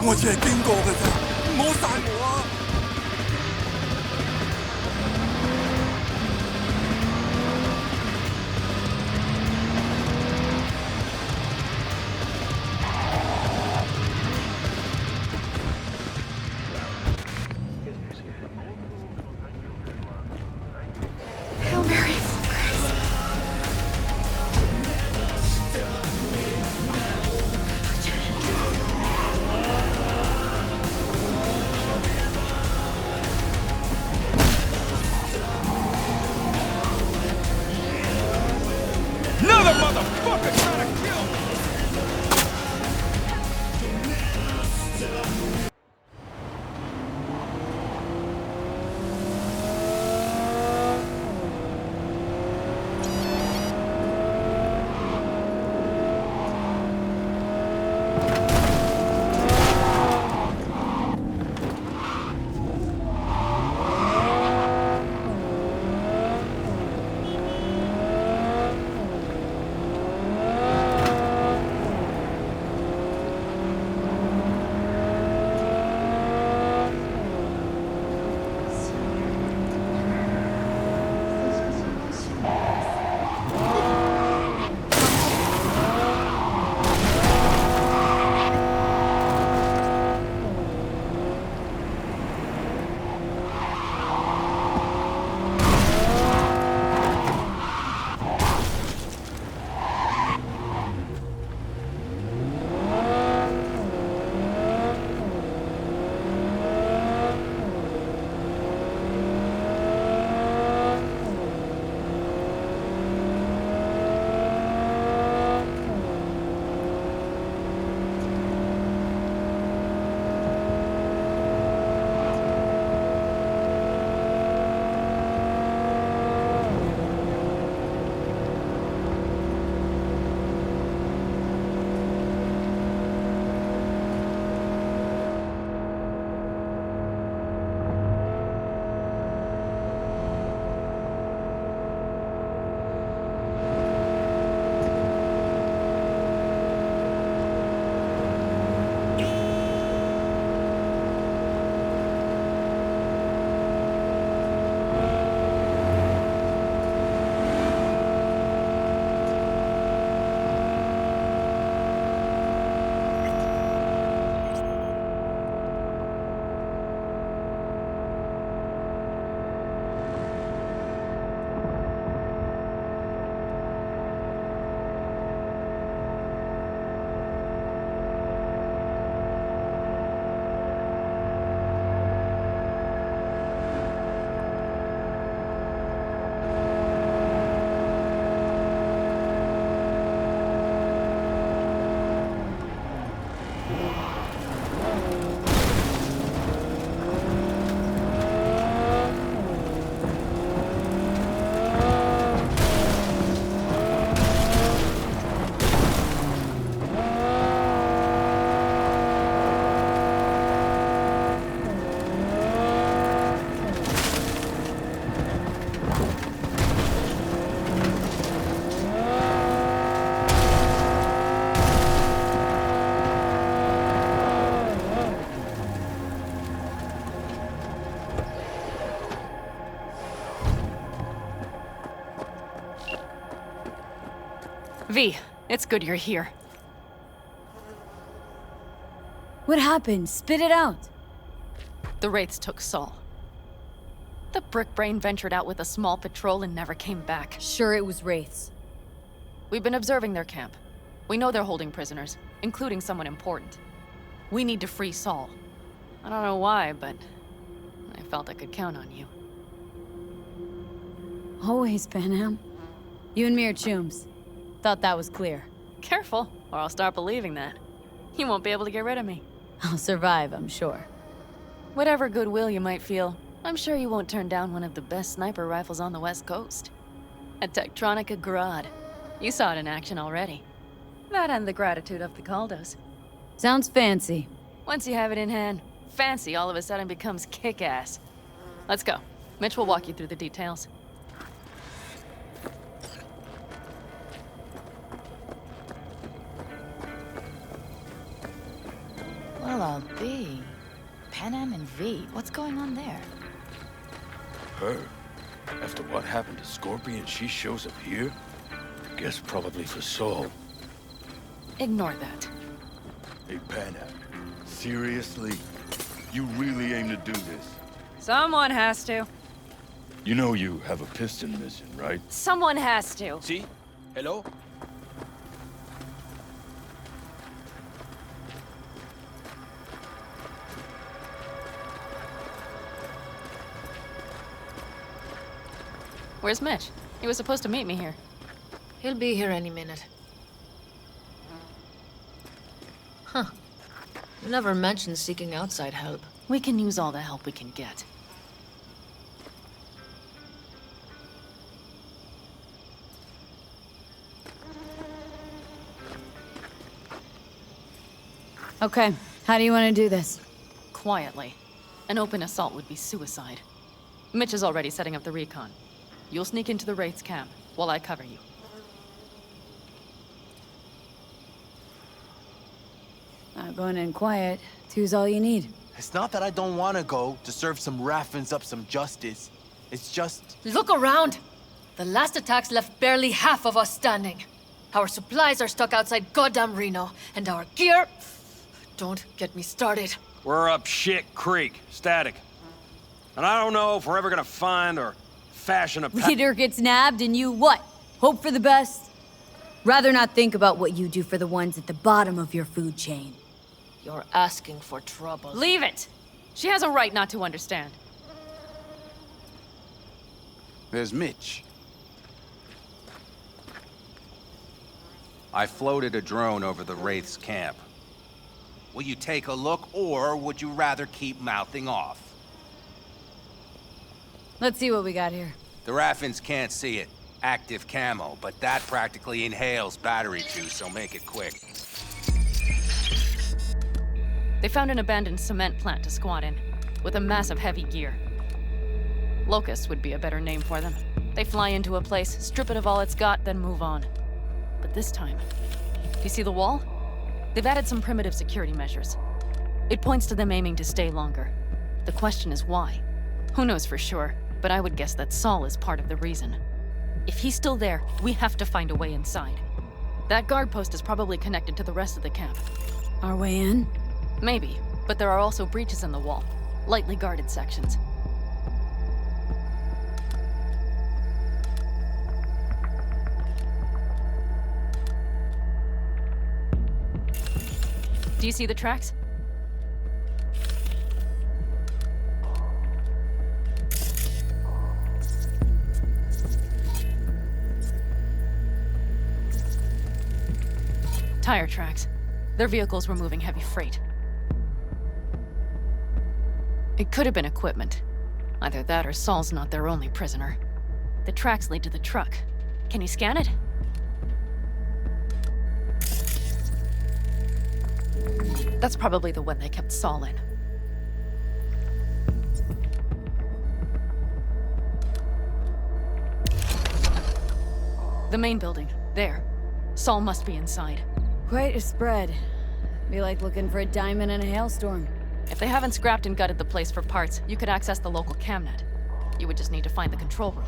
我只係經過㗎咋，唔好殺我啊！Hail Mary, Chris. Another motherfucker trying to kill me! V, it's good you're here. What happened? Spit it out. The Wraiths took Saul. The Brickbrain ventured out with a small patrol and never came back. Sure it was Wraiths. We've been observing their camp. We know they're holding prisoners, including someone important. We need to free Saul. I don't know why, but I felt I could count on you. Always, Panam. You and me are chums. Thought that was clear. Careful, or I'll start believing that. You won't be able to get rid of me. I'll survive, I'm sure. Whatever goodwill you might feel, I'm sure you won't turn down one of the best sniper rifles on the West Coast. A Tektronica Grad. You saw it in action already. That and the gratitude of the Caldos. Sounds fancy. Once you have it in hand, fancy all of a sudden becomes kick-ass. Let's go. Mitch will walk you through the details. hell I'll be. Panam and V, what's going on there? Her? After what happened to Scorpion, she shows up here? Guess probably for Saul. Ignore that. Hey, Panam. Seriously? You really aim to do this? Someone has to. You know you have a piston mission, right? Someone has to. See? Hello? Where's Mitch? He was supposed to meet me here. He'll be here any minute. Huh. You never mentioned seeking outside help. We can use all the help we can get. Okay, how do you want to do this? Quietly. An open assault would be suicide. Mitch is already setting up the recon. You'll sneak into the Wraith's camp, while I cover you. Going in quiet. Two's all you need. It's not that I don't want to go to serve some Raffins up some justice. It's just... Look around! The last attacks left barely half of us standing. Our supplies are stuck outside goddamn Reno, and our gear... Don't get me started. We're up shit creek, static. And I don't know if we're ever gonna find or fashion a Leader gets nabbed and you what? Hope for the best? Rather not think about what you do for the ones at the bottom of your food chain. You're asking for trouble. Leave it! She has a right not to understand. There's Mitch. I floated a drone over the Wraith's camp. Will you take a look, or would you rather keep mouthing off? Let's see what we got here. The Raffins can't see it. Active camo, but that practically inhales battery juice, so make it quick. They found an abandoned cement plant to squat in, with a massive heavy gear. Locusts would be a better name for them. They fly into a place, strip it of all it's got, then move on. But this time, do you see the wall? They've added some primitive security measures. It points to them aiming to stay longer. The question is why? Who knows for sure, but I would guess that Saul is part of the reason. If he's still there, we have to find a way inside. That guard post is probably connected to the rest of the camp. Our way in? Maybe, but there are also breaches in the wall. Lightly guarded sections. Do you see the tracks? Tire tracks. Their vehicles were moving heavy freight. It could have been equipment. Either that or Saul's not their only prisoner. The tracks lead to the truck. Can you scan it? That's probably the one they kept Saul in. The main building. There. Saul must be inside. Quite a spread. Be like looking for a diamond in a hailstorm. If they haven't scrapped and gutted the place for parts, you could access the local camnet. You would just need to find the control room.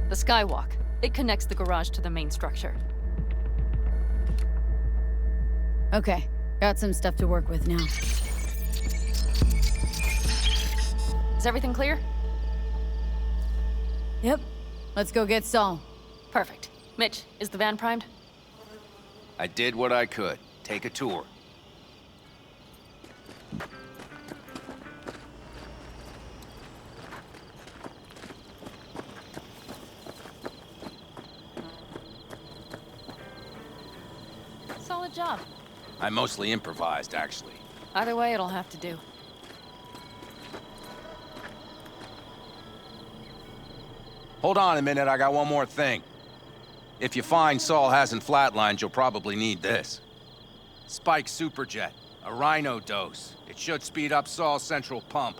The skywalk. It connects the garage to the main structure. Okay, got some stuff to work with now. Is everything clear? Yep, let's go get Saul. Perfect. Mitch, is the van primed? I did what I could. Take a tour. Solid job. I mostly improvised, actually. Either way, it'll have to do. Hold on a minute, I got one more thing. If you find Saul hasn't flatlined, you'll probably need this. Spike Superjet, a Rhino dose. It should speed up Saul's central pump.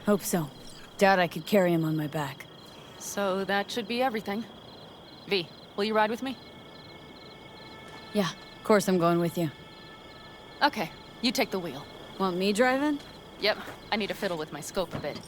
Hope so. Doubt I could carry him on my back. So that should be everything. V, will you ride with me? Yeah, of course I'm going with you. Okay, you take the wheel. Want me driving? Yep, I need to fiddle with my scope a bit.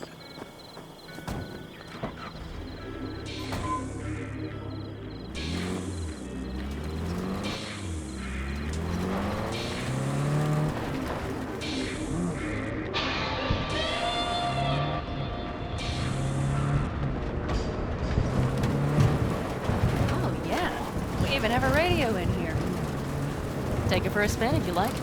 Oh yeah, we even have a radio in here. Take it for a spin if you like.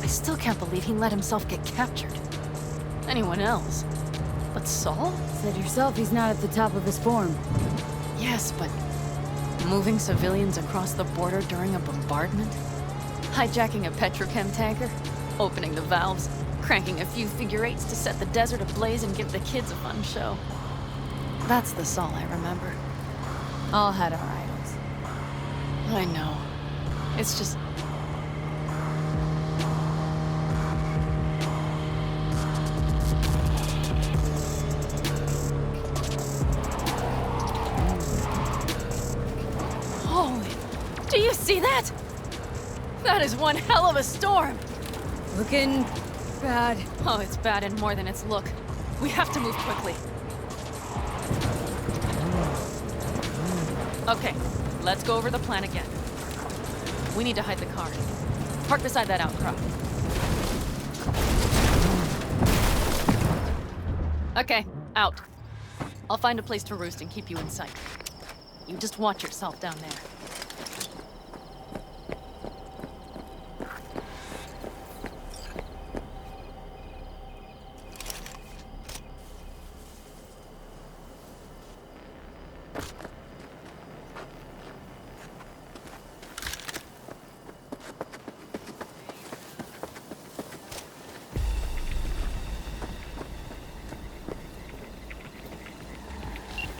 I still can't believe he let himself get captured. Anyone else? But Saul? Said yourself he's not at the top of his form. Yes, but moving civilians across the border during a bombardment? Hijacking a petrochem tanker? Opening the valves? Cranking a few figure eights to set the desert ablaze and give the kids a fun show? That's the Saul I remember. All had our idols. I know. It's just... Holy... Do you see that? That is one hell of a storm! Looking bad. Oh, it's bad in more than its look. We have to move quickly. Okay, let's go over the plan again. We need to hide the car. Park beside that outcrop. Okay, out. I'll find a place to roost and keep you in sight. You just watch yourself down there.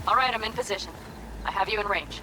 All right, I'm in position. I have you in range.